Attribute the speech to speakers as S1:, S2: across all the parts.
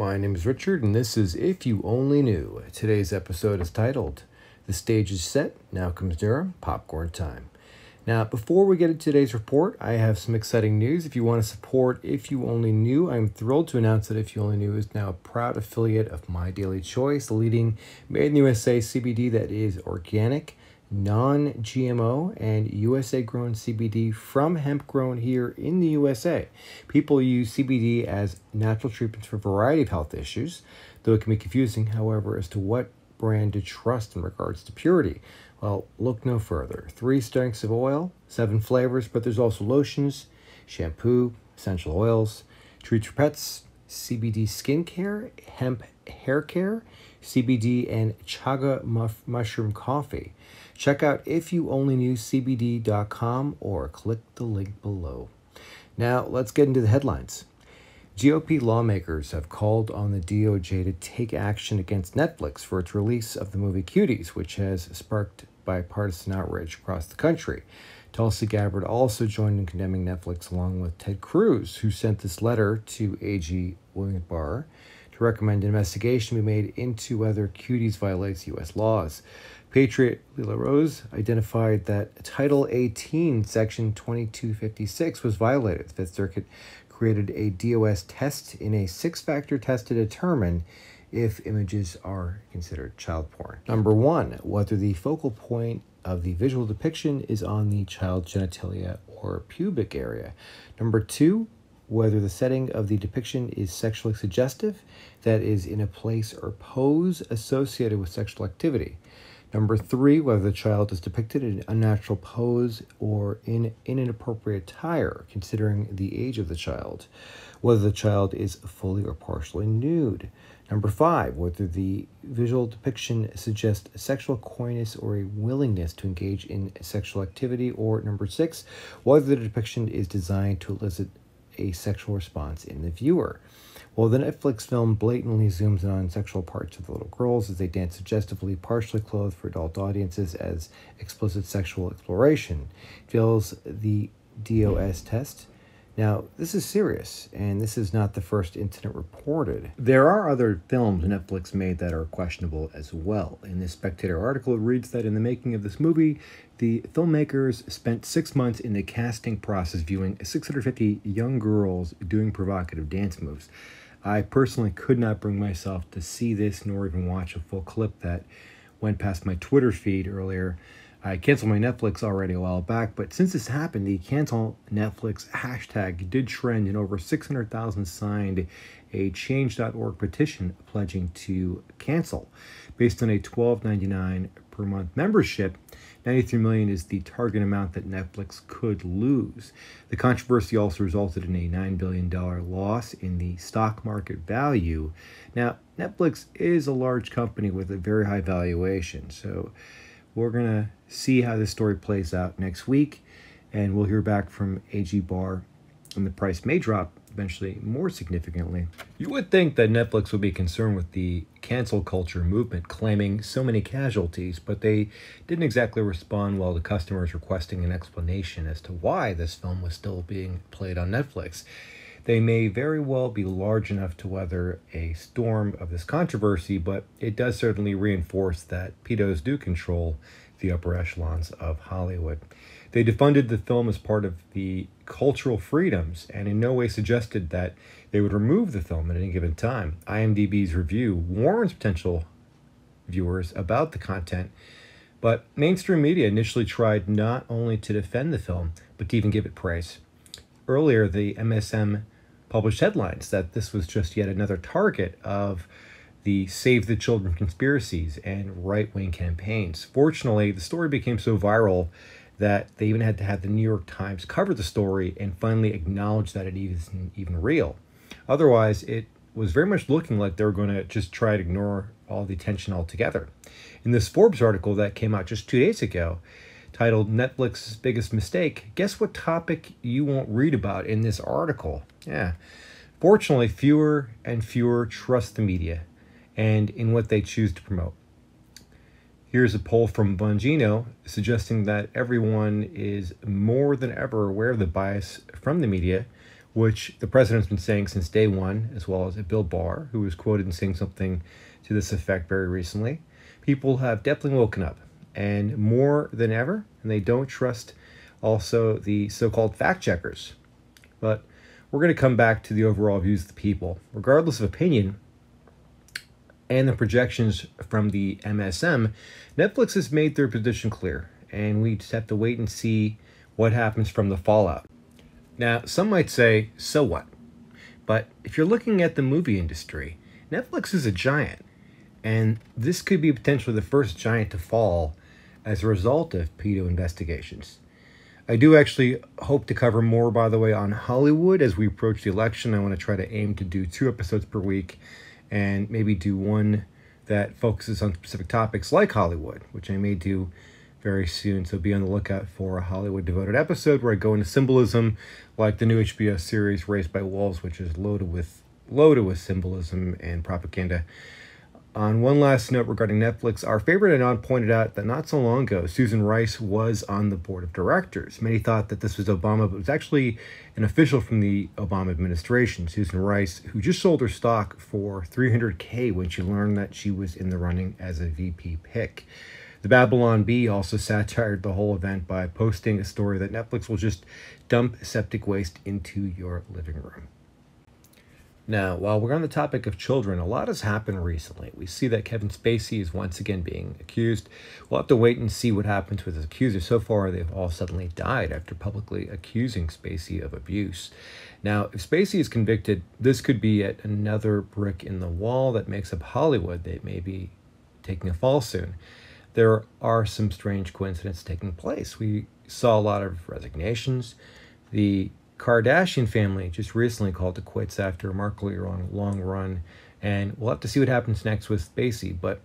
S1: My name is Richard, and this is If You Only Knew. Today's episode is titled, The Stage is Set, Now Comes Durham, Popcorn Time. Now, before we get into today's report, I have some exciting news. If you want to support If You Only Knew, I'm thrilled to announce that If You Only Knew is now a proud affiliate of My Daily Choice, the leading made-in-the-USA CBD that is organic, non-GMO, and USA-grown CBD from hemp grown here in the USA. People use CBD as natural treatments for a variety of health issues, though it can be confusing, however, as to what brand to trust in regards to purity. Well, look no further. 3 strengths of oil, 7 flavors, but there's also lotions, shampoo, essential oils, treats for pets, CBD skincare, hemp hair care, CBD, and chaga mushroom coffee. Check out ifyouonlyknewcbd.com or click the link below. Now, let's get into the headlines. GOP lawmakers have called on the DOJ to take action against Netflix for its release of the movie Cuties, which has sparked bipartisan outrage across the country. Tulsi Gabbard also joined in condemning Netflix, along with Ted Cruz, who sent this letter to AG William Barr to recommend an investigation be made into whether Cuties violates U.S. laws. Patriot Lila Rose identified that Title 18, Section 2256 was violated. The Fifth Circuit created a DOS test in a 6-factor test to determine if images are considered child porn. Number 1, whether the focal point of the visual depiction is on the child's genitalia or pubic area. Number 2, whether the setting of the depiction is sexually suggestive, that is, in a place or pose associated with sexual activity. Number 3, whether the child is depicted in an unnatural pose or in inappropriate attire, considering the age of the child. Whether the child is fully or partially nude. Number 5, whether the visual depiction suggests sexual coyness or a willingness to engage in sexual activity. Or number 6, whether the depiction is designed to elicit a sexual response in the viewer. Well, the Netflix film blatantly zooms in on sexual parts of the little girls as they dance suggestively, partially clothed for adult audiences as explicit sexual exploration. It fails the DOS test. Now, this is serious, and this is not the first incident reported. There are other films Netflix made that are questionable as well. In this Spectator article, it reads that in the making of this movie, the filmmakers spent 6 months in the casting process viewing 650 young girls doing provocative dance moves. I personally could not bring myself to see this nor even watch a full clip that went past my Twitter feed earlier. I canceled my Netflix already a while back, but since this happened, the cancel Netflix hashtag did trend, and over 600,000 signed a change.org petition pledging to cancel. Based on a $12.99 per month membership, $93 million is the target amount that Netflix could lose. The controversy also resulted in a $9 billion loss in the stock market value. Now, Netflix is a large company with a very high valuation, so we're going to see how this story plays out next week, and we'll hear back from AG Barr, and the price may drop eventually more significantly. You would think that Netflix would be concerned with the cancel culture movement claiming so many casualties, but they didn't exactly respond well to customers requesting an explanation as to why this film was still being played on Netflix. They may very well be large enough to weather a storm of this controversy, but it does certainly reinforce that pedos do control the upper echelons of Hollywood. They defunded the film as part of the cultural freedoms and in no way suggested that they would remove the film at any given time. IMDb's review warns potential viewers about the content, but mainstream media initially tried not only to defend the film, but to even give it praise. Earlier, the MSM published headlines that this was just yet another target of the Save the Children conspiracies and right-wing campaigns. Fortunately, the story became so viral that they even had to have the New York Times cover the story and finally acknowledge that it isn't even real. Otherwise, it was very much looking like they were going to just try to ignore all the attention altogether. In this Forbes article that came out just 2 days ago, titled Netflix's Biggest Mistake, guess what topic you won't read about in this article? Yeah. Fortunately, fewer and fewer trust the media and in what they choose to promote. Here's a poll from Bongino suggesting that everyone is more than ever aware of the bias from the media, which the president's been saying since day one, as well as Bill Barr, who was quoted in saying something to this effect very recently. People have definitely woken up, and more than ever, and they don't trust also the so-called fact checkers. But we're going to come back to the overall views of the people. Regardless of opinion and the projections from the MSM, Netflix has made their position clear, and we just have to wait and see what happens from the fallout. Now, some might say, so what? But if you're looking at the movie industry, Netflix is a giant, and this could be potentially the first giant to fall as a result of pedo investigations. I do actually hope to cover more, by the way, on Hollywood as we approach the election. I want to try to aim to do 2 episodes per week and maybe do one that focuses on specific topics like Hollywood, which I may do very soon. So be on the lookout for a Hollywood devoted episode where I go into symbolism like the new HBO series Raised by Wolves, which is loaded with symbolism and propaganda. On one last note regarding Netflix, our favorite Anon pointed out that not so long ago, Susan Rice was on the board of directors. Many thought that this was Obama, but it was actually an official from the Obama administration, Susan Rice, who just sold her stock for $300K when she learned that she was in the running as a VP pick. The Babylon Bee also satired the whole event by posting a story that Netflix will just dump septic waste into your living room. Now, while we're on the topic of children, a lot has happened recently. We see that Kevin Spacey is once again being accused. We'll have to wait and see what happens with his accusers. So far, they've all suddenly died after publicly accusing Spacey of abuse. Now, if Spacey is convicted, this could be yet another brick in the wall that makes up Hollywood. They may be taking a fall soon. There are some strange coincidences taking place. We saw a lot of resignations. The Kardashian family just recently called it quits after a remarkably long run, and we'll have to see what happens next with Spacey. But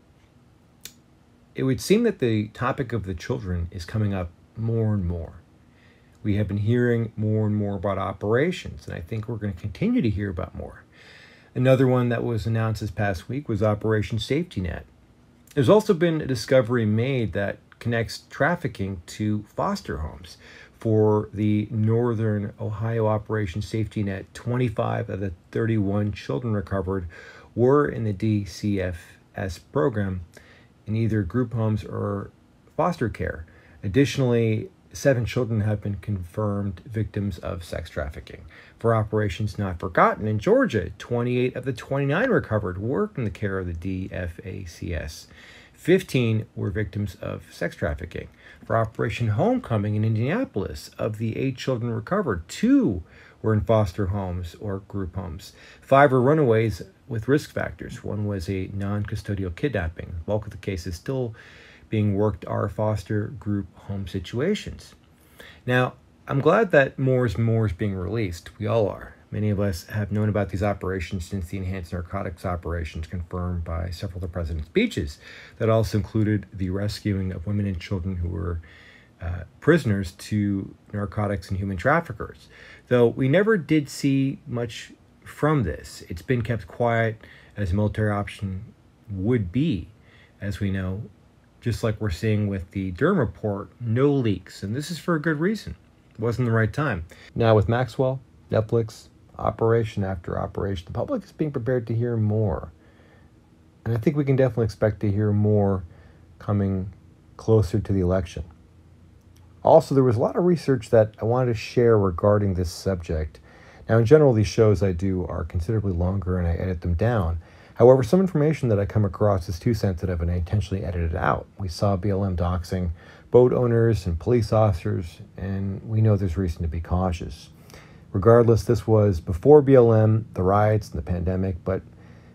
S1: it would seem that the topic of the children is coming up more and more. We have been hearing more and more about operations, and I think we're going to continue to hear about more. Another one that was announced this past week was Operation Safety Net. There's also been a discovery made that connects trafficking to foster homes. For the Northern Ohio Operation Safety Net, 25 of the 31 children recovered were in the DCFS program in either group homes or foster care. Additionally, 7 children have been confirmed victims of sex trafficking. For Operations Not Forgotten in Georgia, 28 of the 29 recovered worked in the care of the DFACS. 15 were victims of sex trafficking. For Operation Homecoming in Indianapolis, of the 8 children recovered, 2 were in foster homes or group homes. 5 were runaways with risk factors. 1 was a non-custodial kidnapping. The bulk of the cases still being worked are foster group home situations. Now, I'm glad that more is being released. We all are. Many of us have known about these operations since the enhanced narcotics operations confirmed by several of the president's speeches that also included the rescuing of women and children who were prisoners to narcotics and human traffickers. Though we never did see much from this. It's been kept quiet as a military option would be, as we know, just like we're seeing with the Durham report, no leaks. And this is for a good reason. It wasn't the right time. Now with Maxwell, Netflix, operation after operation, the public is being prepared to hear more. And I think we can definitely expect to hear more coming closer to the election. Also, there was a lot of research that I wanted to share regarding this subject. Now, in general, these shows I do are considerably longer and I edit them down. However, some information that I come across is too sensitive and I intentionally edited it out. We saw BLM doxing boat owners and police officers, and we know there's reason to be cautious. Regardless, this was before BLM, the riots, and the pandemic, but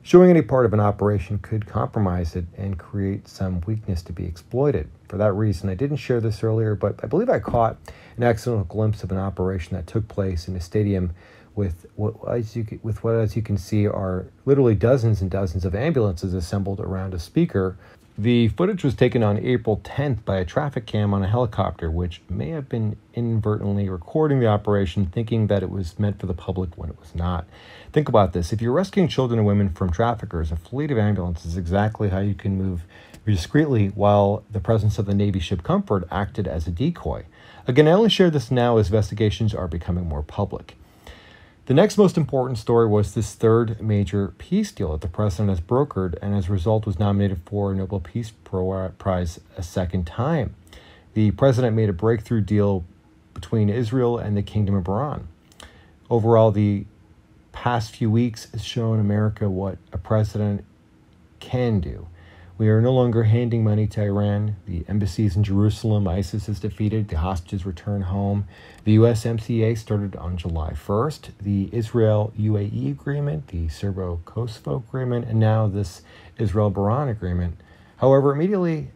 S1: showing any part of an operation could compromise it and create some weakness to be exploited. For that reason, I didn't share this earlier, but I believe I caught an accidental glimpse of an operation that took place in a stadium with what, as you can see, are literally dozens and dozens of ambulances assembled around a speaker. The footage was taken on April 10th by a traffic cam on a helicopter, which may have been inadvertently recording the operation, thinking that it was meant for the public when it was not. Think about this. If you're rescuing children and women from traffickers, a fleet of ambulances is exactly how you can move discreetly while the presence of the Navy ship Comfort acted as a decoy. Again, I only share this now as investigations are becoming more public. The next most important story was this third major peace deal that the president has brokered and as a result was nominated for a Nobel Peace Prize a second time. The president made a breakthrough deal between Israel and the Kingdom of Iran. Overall, the past few weeks has shown America what a president can do. We are no longer handing money to Iran. The embassies in Jerusalem, ISIS is defeated. The hostages return home. The USMCA started on July 1st. The Israel-UAE agreement, the Serbo-Kosovo agreement, and now this Israel-Bahrain agreement. However, immediately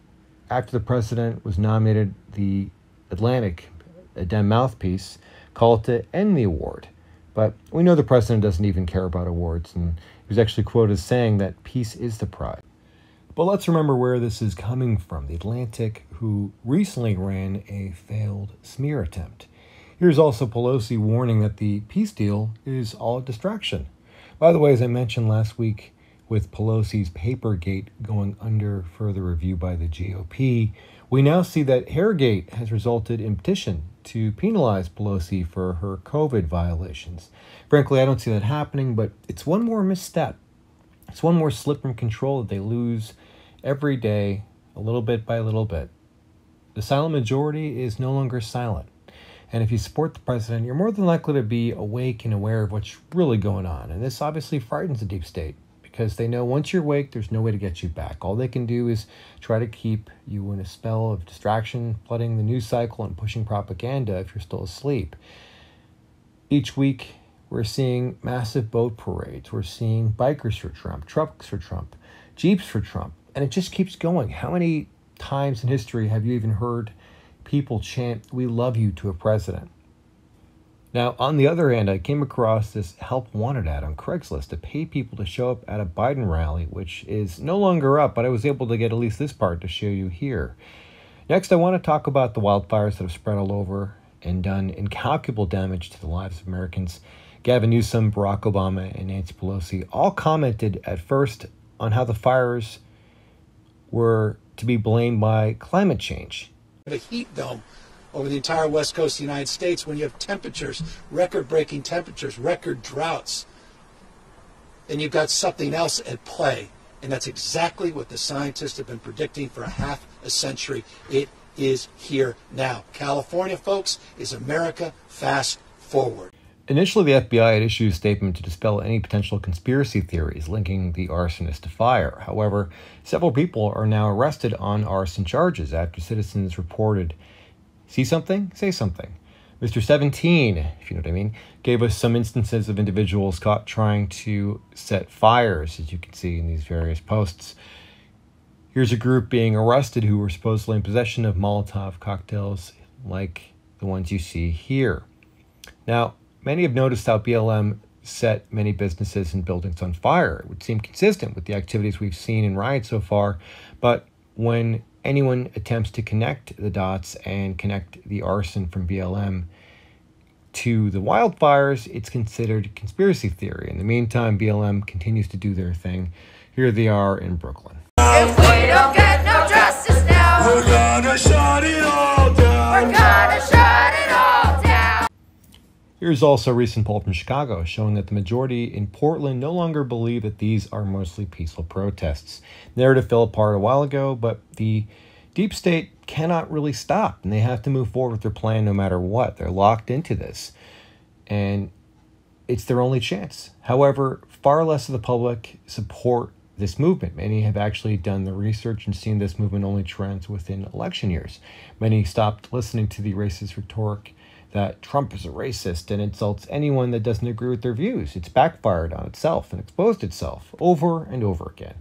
S1: after the president was nominated, the Atlantic, a Dem mouthpiece, called to end the award. But we know the president doesn't even care about awards, and he was actually quoted as saying that peace is the prize. But let's remember where this is coming from. The Atlantic, who recently ran a failed smear attempt. Here's also Pelosi warning that the peace deal is all a distraction. By the way, as I mentioned last week, with Pelosi's Papergate going under further review by the GOP, we now see that Hairgate has resulted in petition to penalize Pelosi for her COVID violations. Frankly, I don't see that happening, but it's one more misstep. It's one more slip from control that they lose every day, a little bit by little bit. The silent majority is no longer silent. And if you support the president, you're more than likely to be awake and aware of what's really going on. And this obviously frightens the deep state because they know once you're awake, there's no way to get you back. All they can do is try to keep you in a spell of distraction, flooding the news cycle and pushing propaganda if you're still asleep. Each week, we're seeing massive boat parades. We're seeing bikers for Trump, trucks for Trump, Jeeps for Trump. And it just keeps going. How many times in history have you even heard people chant, "We love you" to a president? Now, on the other hand, I came across this help wanted ad on Craigslist to pay people to show up at a Biden rally, which is no longer up, but I was able to get at least this part to show you here. Next, I want to talk about the wildfires that have spread all over and done incalculable damage to the lives of Americans. Gavin Newsom, Barack Obama, and Nancy Pelosi all commented at first on how the fires were to be blamed by climate change.
S2: A heat dome over the entire west coast of the United States when you have temperatures, record-breaking temperatures, record droughts, then you've got something else at play. And that's exactly what the scientists have been predicting for half a century. It is here now. California, folks, is America fast forward.
S1: Initially, the FBI had issued a statement to dispel any potential conspiracy theories linking the arsonist to fire. However, several people are now arrested on arson charges after citizens reported, "See something? Say something." Mr. 17, if you know what I mean, gave us some instances of individuals caught trying to set fires, as you can see in these various posts. Here's a group being arrested who were supposedly in possession of Molotov cocktails like the ones you see here. Now, many have noticed how BLM set many businesses and buildings on fire. It would seem consistent with the activities we've seen in riots so far, but when anyone attempts to connect the dots and connect the arson from BLM to the wildfires, it's considered conspiracy theory. In the meantime, BLM continues to do their thing. Here they are in Brooklyn.
S3: If we don't get no justice now, we're gonna shut it all down. We're gonna shut it all down.
S1: Here's also a recent poll from Chicago showing that the majority in Portland no longer believe that these are mostly peaceful protests. Narrative fell apart a while ago, but the deep state cannot really stop, and they have to move forward with their plan no matter what. They're locked into this, and it's their only chance. However, far less of the public support this movement. Many have actually done the research and seen this movement only trends within election years. Many stopped listening to the racist rhetoric that Trump is a racist and insults anyone that doesn't agree with their views. It's backfired on itself and exposed itself over and over again.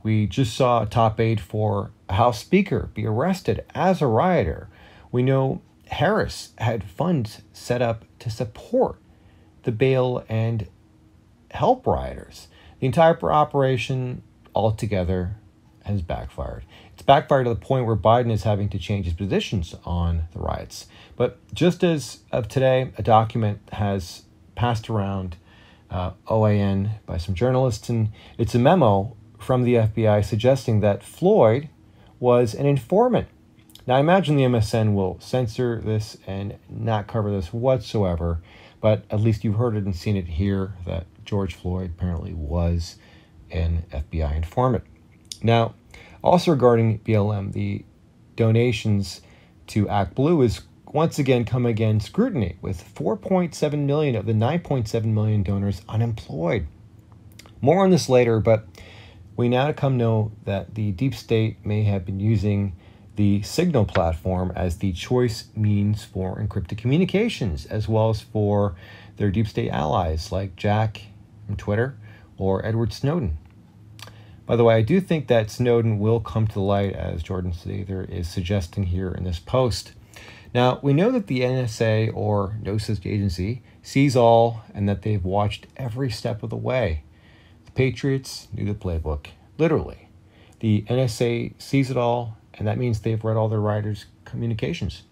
S1: We just saw a top aide for a House Speaker be arrested as a rioter. We know Harris had funds set up to support the bail and help rioters. The entire operation altogether has backfired. It's backfired to the point where Biden is having to change his positions on the riots. But just as of today, a document has passed around OAN by some journalists, and it's a memo from the FBI suggesting that Floyd was an informant Now, I imagine the MSN will censor this and not cover this whatsoever, but at least you've heard it and seen it here that George Floyd apparently was an FBI informant. Now, also regarding BLM, the donations to Act Blue is once again come against scrutiny, with 4.7 million of the 9.7 million donors unemployed. More on this later, but we now come know that the deep state may have been using the Signal platform as the choice means for encrypted communications, as well as for their deep state allies like Jack from Twitter or Edward Snowden. By the way, I do think that Snowden will come to light, as Jordan Sather is suggesting here in this post. Now, we know that the NSA, or No Such Agency, sees all and that they've watched every step of the way. The Patriots knew the playbook, literally. The NSA sees it all, and that means they've read all their writers' communications.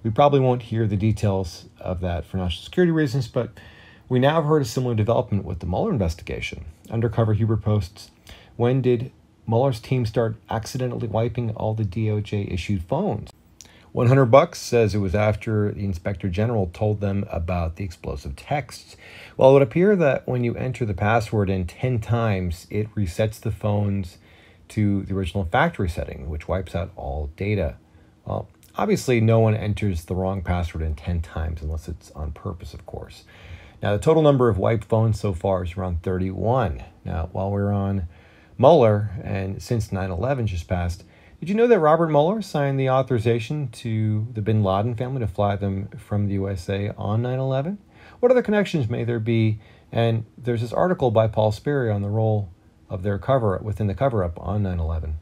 S1: We probably won't hear the details of that for national security reasons, but we now have heard a similar development with the Mueller investigation. Undercover Huber posts, when did Mueller's team start accidentally wiping all the DOJ-issued phones? $100 says it was after the Inspector General told them about the explosive texts. Well, it would appear that when you enter the password in 10 times, it resets the phones to the original factory setting, which wipes out all data. Well, obviously no one enters the wrong password in 10 times unless it's on purpose, of course. Now, the total number of wiped phones so far is around 31. Now, while we're on Mueller, and since 9/11 just passed, did you know that Robert Mueller signed the authorization to the bin Laden family to fly them from the USA on 9/11? What other connections may there be? And there's this article by Paul Sperry on the role of their cover-up within the cover-up on 9/11.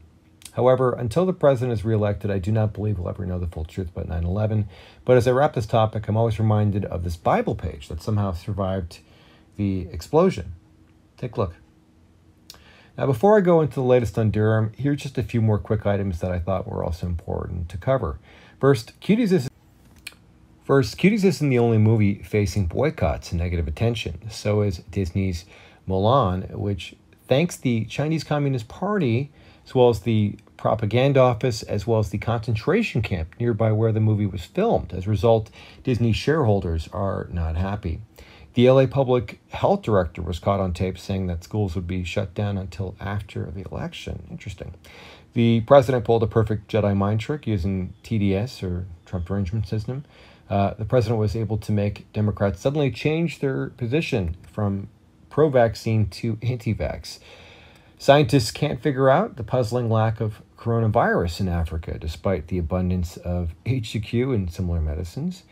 S1: However, until the president is reelected, I do not believe we'll ever know the full truth about 9/11. But as I wrap this topic, I'm always reminded of this Bible page that somehow survived the explosion. Take a look. Now, before I go into the latest on Durham, here's just a few more quick items that I thought were also important to cover. First, Cuties isn't the only movie facing boycotts and negative attention. So is Disney's Mulan, which thanks the Chinese Communist Party, as well as the propaganda office, as well as the concentration camp nearby where the movie was filmed. As a result, Disney shareholders are not happy. The LA Public Health Director was caught on tape saying that schools would be shut down until after the election. Interesting. The president pulled a perfect Jedi mind trick using TDS, or Trump Derangement System. The president was able to make Democrats suddenly change their position from pro-vaccine to anti-vax. Scientists can't figure out the puzzling lack of coronavirus in Africa, despite the abundance of HCQ and similar medicines.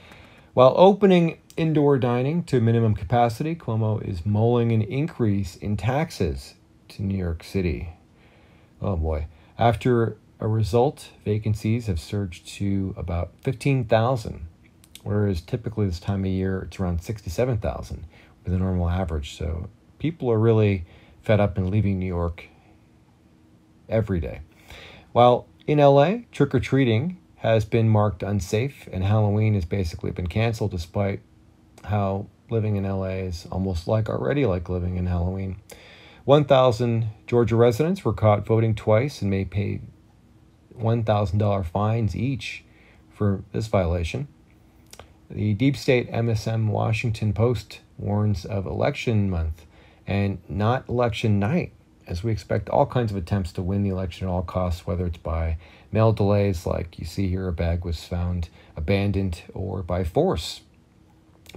S1: While opening indoor dining to minimum capacity, Cuomo is mulling an increase in taxes to New York City. Oh boy. After a result, vacancies have surged to about 15,000, whereas typically this time of year it's around 67,000 with a normal average. So people are really fed up and leaving New York every day. While in LA, trick-or-treating has been marked unsafe, and Halloween has basically been canceled, despite how living in LA is almost already like living in Halloween. 1,000 Georgia residents were caught voting twice and may pay $1,000 fines each for this violation. The deep state MSM Washington Post warns of election month and not election night, as we expect all kinds of attempts to win the election at all costs, whether it's by mail delays, like you see here, a bag was found abandoned, or by force.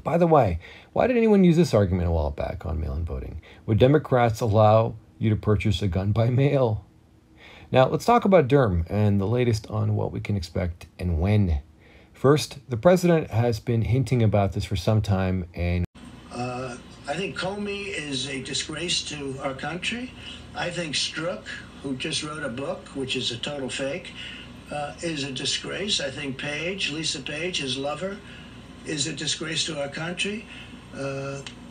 S1: By the way, why did anyone use this argument a while back on mail-in voting? Would Democrats allow you to purchase a gun by mail? Now, let's talk about Durham and the latest on what we can expect and when. First, the president has been hinting about this for some time, and
S4: I think Comey is a disgrace to our country. I think Strzok, who just wrote a book, which is a total fake, is a disgrace. I think Lisa Page, his lover, is a disgrace to our country.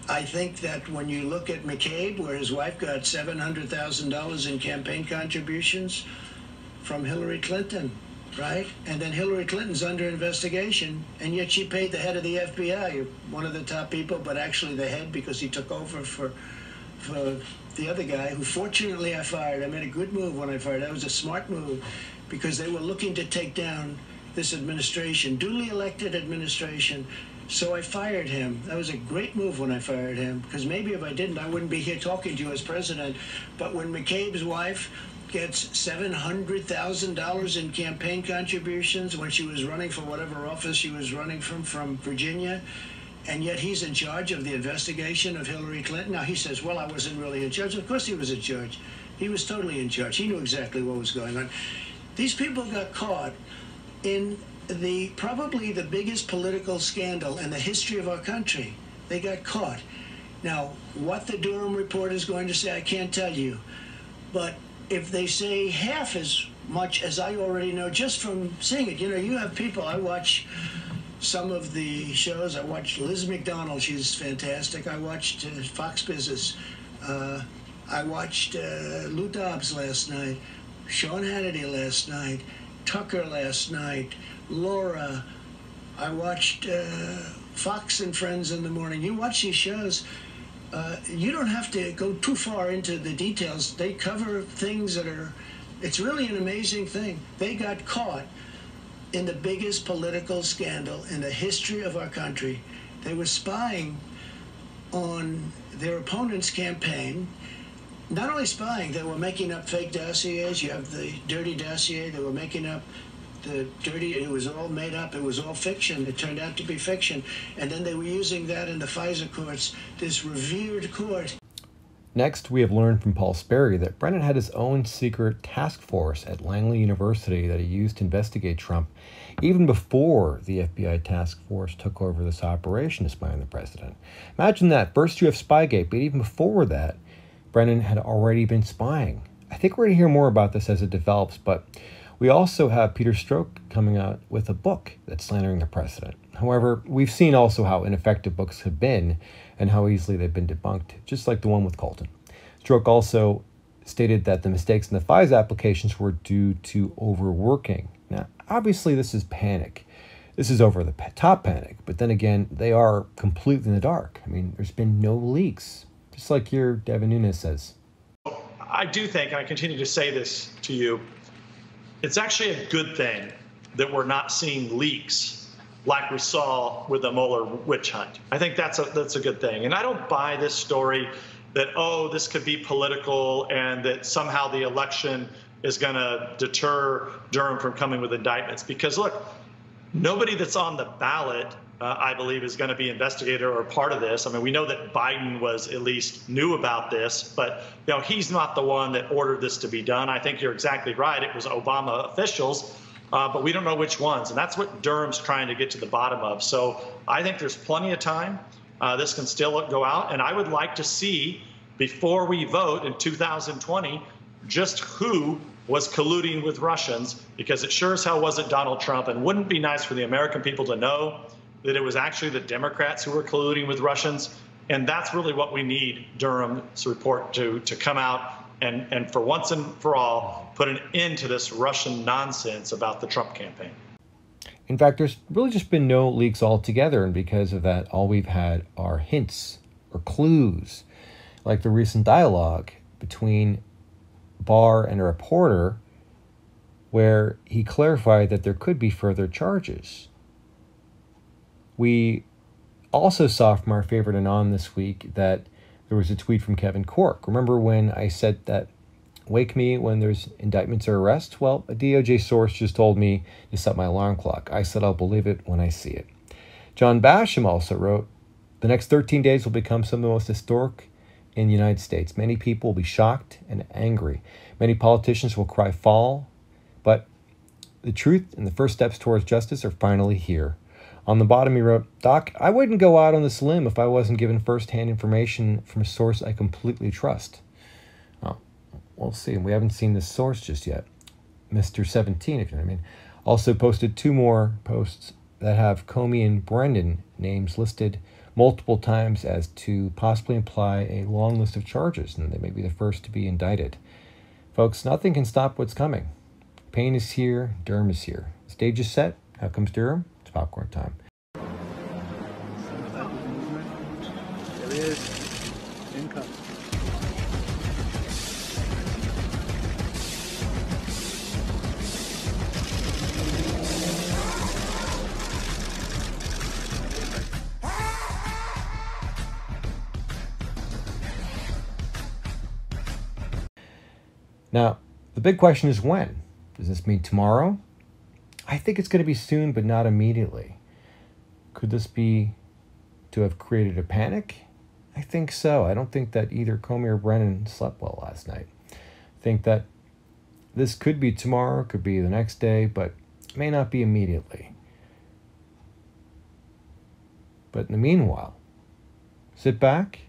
S4: I think that when you look at McCabe, where his wife got $700,000 in campaign contributions from Hillary Clinton, right? And then Hillary Clinton's under investigation, and yet she paid the head of the FBI, one of the top people, but actually the head, because he took over for the other guy, who fortunately I fired. I made a good move when I fired. That was a smart move, because they were looking to take down this administration, duly elected administration. So I fired him. That was a great move when I fired him, because maybe if I didn't, I wouldn't be here talking to you as president. But when McCabe's wife gets $700,000 in campaign contributions when she was running for whatever office she was running from Virginia, and yet he's in charge of the investigation of Hillary Clinton. Now he says, well, I wasn't really in charge. Of course he was in charge. He was totally in charge. He knew exactly what was going on. These people got caught in probably the biggest political scandal in the history of our country. They got caught. Now, what the Durham report is going to say, I can't tell you. But if they say half as much as I already know just from seeing it, you have people, I watch some of the shows. I watched Liz McDonald, she's fantastic. I watched Fox Business. I watched Lou Dobbs last night, Sean Hannity last night, Tucker last night, Laura. I watched Fox and Friends in the morning. You watch these shows, you don't have to go too far into the details. They cover things that it's really an amazing thing. They got caught in the biggest political scandal in the history of our country. They were spying on their opponent's campaign. Not only spying, they were making up fake dossiers. You have the dirty dossier. They were making up the dirty, it was all made up. It was all fiction. It turned out to be fiction. And then they were using that in the FISA courts, this revered court.
S1: Next, we have learned from Paul Sperry that Brennan had his own secret task force at Langley University that he used to investigate Trump even before the FBI task force took over this operation to spy on the president. Imagine that. First you have Spygate, but even before that, Brennan had already been spying. I think we're going to hear more about this as it develops, but we also have Peter Strzok coming out with a book that's slandering the president. However, we've seen also how ineffective books have been and how easily they've been debunked, just like the one with Colton. Strzok also stated that the mistakes in the FISA applications were due to overworking. Now, obviously this is panic. This is over the top panic, but then again, they are completely in the dark. I mean, there's been no leaks, just like your Devin Nunes says.
S5: I do think, and I continue to say this to you, it's actually a good thing that we're not seeing leaks like we saw with the Mueller witch hunt. I think that's a good thing. And I don't buy this story that, oh, this could be political and that somehow the election is going to deter Durham from coming with indictments. Because, look, nobody that's on the ballot, I believe, is going to be investigated or part of this. I mean, we know that Biden was at least knew about this, but he's not the one that ordered this to be done. I think you're exactly right. It was Obama officials, but we don't know which ones. And that's what Durham's trying to get to the bottom of. So I think there's plenty of time. This can still go out. And I would like to see, before we vote in 2020, just who was colluding with Russians, because it sure as hell wasn't Donald Trump. And wouldn't it be nice for the American people to know that it was actually the Democrats who were colluding with Russians? And that's really what we need Durham's report to come out and for once and for all, put an end to this Russian nonsense about the Trump campaign.
S1: In fact, there's really just been no leaks altogether, and because of that, all we've had are hints or clues, like the recent dialogue between Barr and a reporter where he clarified that there could be further charges. We also saw from our favorite Anon this week that there was a tweet from Kevin Corke. Remember when I said that wake me when there's indictments or arrests? Well, a DOJ source just told me to set my alarm clock. I said I'll believe it when I see it. John Basham also wrote, the next 13 days will become some of the most historic in the United States. Many people will be shocked and angry. Many politicians will cry foul, but the truth and the first steps towards justice are finally here. On the bottom, he wrote, Doc, I wouldn't go out on this limb if I wasn't given first-hand information from a source I completely trust. Oh, we'll see. We haven't seen this source just yet. Mr. 17, if you know what I mean. Also posted 2 more posts that have Comey and Brennan names listed multiple times as to possibly imply a long list of charges, and they may be the first to be indicted. Folks, nothing can stop what's coming. Payne is here. Durham is here. The stage is set. Out comes Durham. It's popcorn time.
S6: There he is. Income.
S1: Now, the big question is when? Does this mean tomorrow? I think it's going to be soon, but not immediately. Could this be to have created a panic? I think so. I don't think that either Comey or Brennan slept well last night. I think that this could be tomorrow, could be the next day, but may not be immediately. But in the meanwhile, sit back,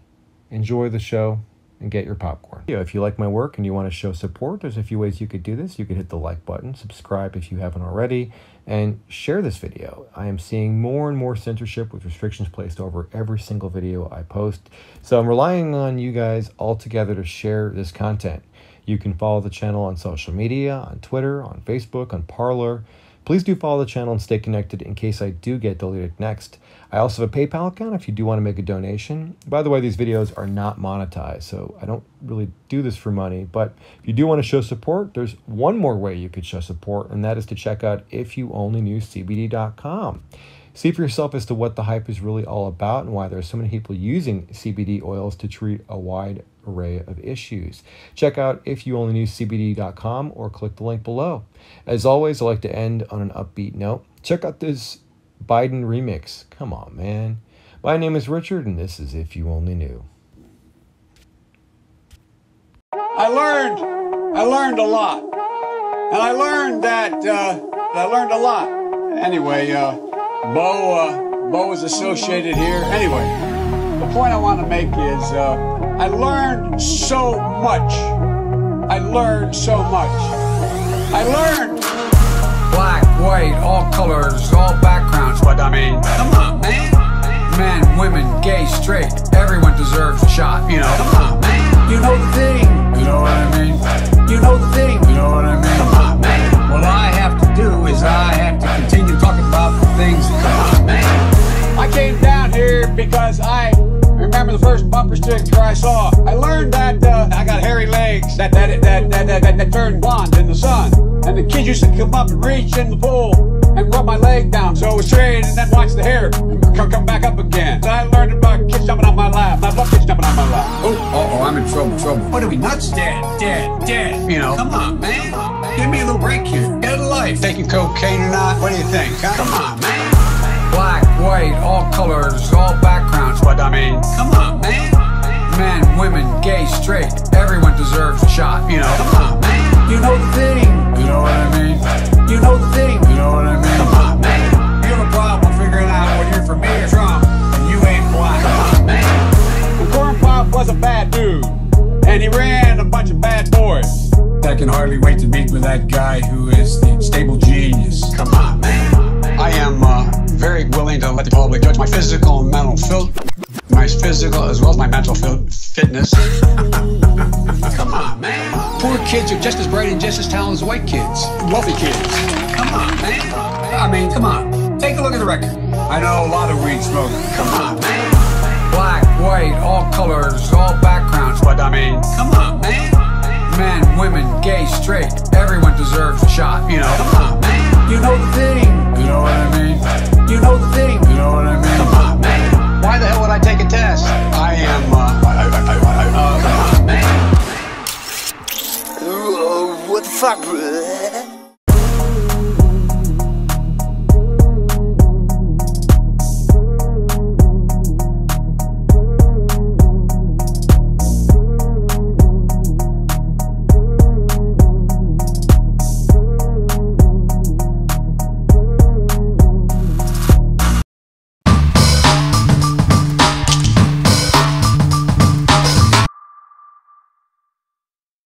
S1: enjoy the show, and get your popcorn. If you like my work and you want to show support, there's a few ways you could do this. You could hit the like button, subscribe if you haven't already, and share this video. I am seeing more and more censorship with restrictions placed over every single video I post. So I'm relying on you guys all together to share this content. You can follow the channel on social media, on Twitter, on Facebook, on Parler. Please do follow the channel and stay connected in case I do get deleted next. I also have a PayPal account if you do want to make a donation. By the way, these videos are not monetized, so I don't really do this for money. But if you do want to show support, there's one more way you could show support, and that is to check out ifyouonlyknewcbd.com. See for yourself as to what the hype is really all about and why there are so many people using CBD oils to treat a wide array of issues. Check out ifyouonlyknewcbd.com or click the link below. As always, I like to end on an upbeat note. Check out this Biden remix. Come on, man. My name is Richard, and this is If You Only Knew.
S7: I learned a lot. And I learned that, I learned a lot. Anyway, Bo is associated here. Anyway, the point I want to make is, I learned so much. I learned so much. I learned black, white, all colors, all backgrounds. But I mean, come on, man. Men, women, gay, straight, everyone deserves a shot. You know, come on, man. You know the thing. You know what I mean? You know the thing. You know what I mean? Come on, man. What I have to do is I have to continue talking about the things. Come on, man. I came down here because I remember the first bumper sticker I saw. I learned that I got hairy legs that turned blonde in the sun. And the kids used to come up and reach in the pool and rub my leg down so it was straight and then watch the hair come back up again. So I learned about kids jumping on my lap. I love kids jumping on my lap. Oh, I'm in trouble. What are we, nuts? Dead. You know, come on, man. Give me a little break here. Get a life. Taking cocaine or not? What do you think? Huh? Come on, man. Black, white, all colors, all backgrounds. But I mean, come on, man. Men, women, gay, straight, everyone deserves a shot. You know, come on, man. You know the thing. You know what I mean? You know the thing. You know what I mean? Come on, man. You have a problem figuring out whether you're for me or Trump, and you ain't black. Come on, man. The Corn Pop was a bad dude, and he ran a bunch of bad boys. I can hardly wait to meet with that guy who is the stable genius. Come on, man. I am very willing to let the public judge my physical and mental my physical as well as my mental fitness. Come on, man. Poor kids are just as bright and just as talented as white kids. Wealthy kids. Come on, man. I mean, come on. Take a look at the record. I know a lot of weed smoking. Come on, man. Black, white, all colors, all backgrounds. But I mean, come on, man. Men, women, gay, straight, everyone deserves a shot. You know, come on, man. You know the thing. You know what I mean? You know the thing. You know what I mean? Come on, man. Why the hell would I take a test? I am, come on, man.
S8: What the fuck, bro?